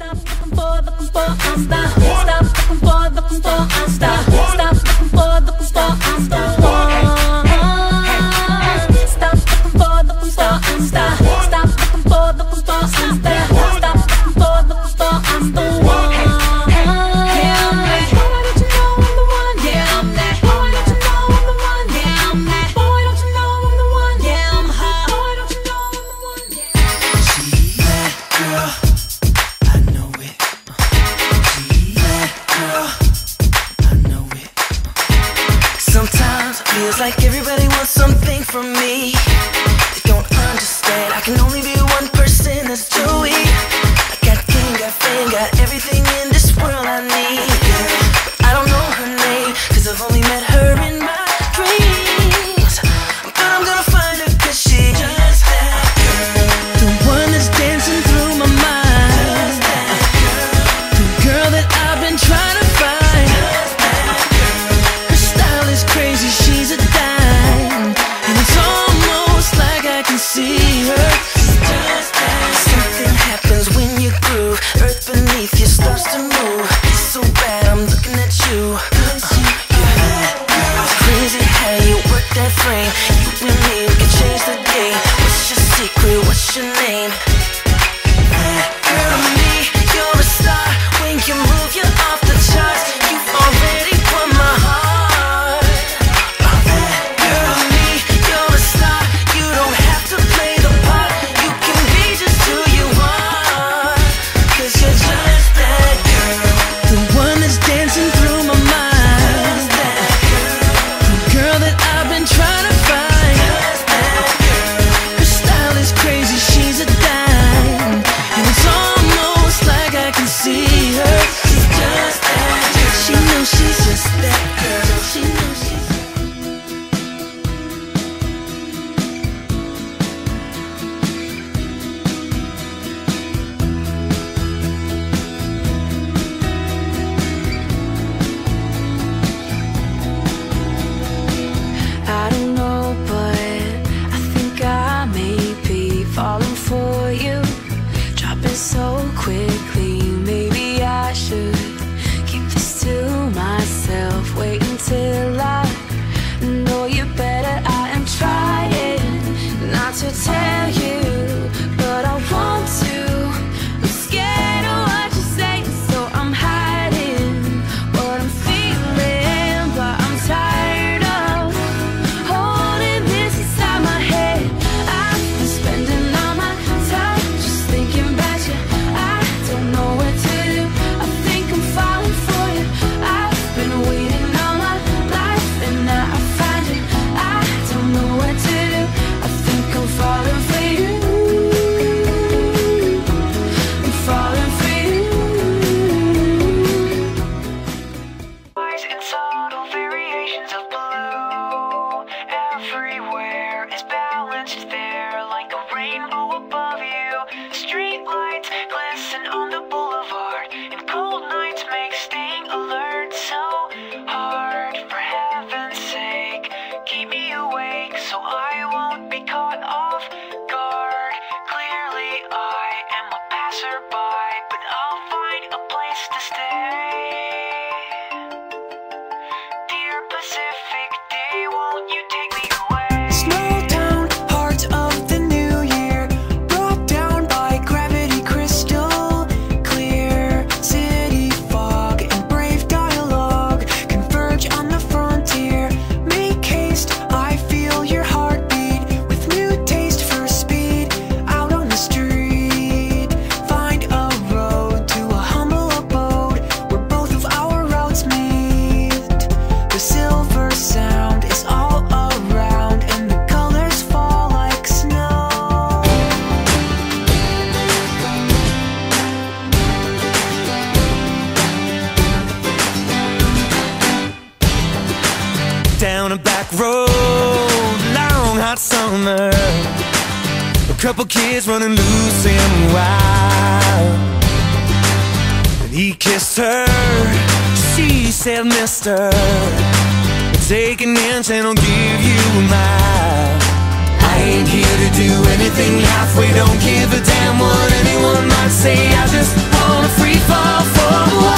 Stop looking for I'm the. Stop looking for I'm the. Stop looking for I'm the one. Stop looking for I'm the. Stop looking for I'm the. Stop looking for I'm the one. Yeah, I'm that. Boy, don't you know I'm the one? Yeah, I'm that. Boy, don't you know I'm the one? Yeah, I'm that. Boy, don't you know I'm the one? Yeah, I'm her. Boy, don't you know I'm the one? Yeah. She that girl, I know it. She that girl, I know it. Sometimes it feels like everybody wants something from me. They don't understand, I can only be one person, that's Joey. I got game, got fame, got everything in this world I need. But I don't know her name, cause I've only met her in my dreams. But I'm gonna find her cause she's just that girl, the one that's dancing through my mind, the girl that I've been trying to find. Her style is crazy, she's a dime, and it's almost like I can see her. Something happens when you groove, earth beneath you starts to move. It's so bad, I'm looking at you. It's crazy how you work that frame. You and me, we can change the game. What's your secret? What's your name? Girl, me, you're a star. When you move, you're off the charts. You've already won my heart. Girl, me, you're a star. You don't have to play the part. You can be just who you are, cause you're just that girl, the one that's dancing through my mind, the girl that I've been trying to find. Her style is crazy, she's a dime, and it's almost like I can see her. She's just that girl. She knows she's just that girl. She knows she's I don't know, but I think I may be falling for you, dropping so quickly. Maybe I should keep this to myself, wait until I know you better. I am trying not to tell you, but I want to. I'm scared of what you say, so I'm hiding what I'm feeling, but I'm tired of holding this inside my head. I've been spending all my time just thinking about you. I don't know what to do, I think I'm falling for you. I've been waiting all my life and now I find you. I don't know what to do, I think I'm falling for you. I'm falling for you. in subtle variations of blue. Everywhere is balanced there, like a rainbow above you. Street lights glisten on the boulevard, and cold nights make staying alert so hard. For heaven's sake, keep me awake so I won't be caught off guard. Clearly I am a passerby, but I'll find a place to stay. Dear Pacific Day, won't you take me away? Small town, heart of the new year, brought down by gravity crystal clear. City fog and brave dialogue converge on the frontier. Make haste, I feel your heartbeat with new taste for speed. Out on the street, find a road to a humble abode where both of our roads meet. The silver sound is all around and the colors fall like snow. Down a back road, long hot summer, a couple kids running loose and wild. And he kissed her, she said, mister, take an inch and I'll give you a mile. I ain't here to do anything halfway, don't give a damn what anyone might say. I just wanna free fall for a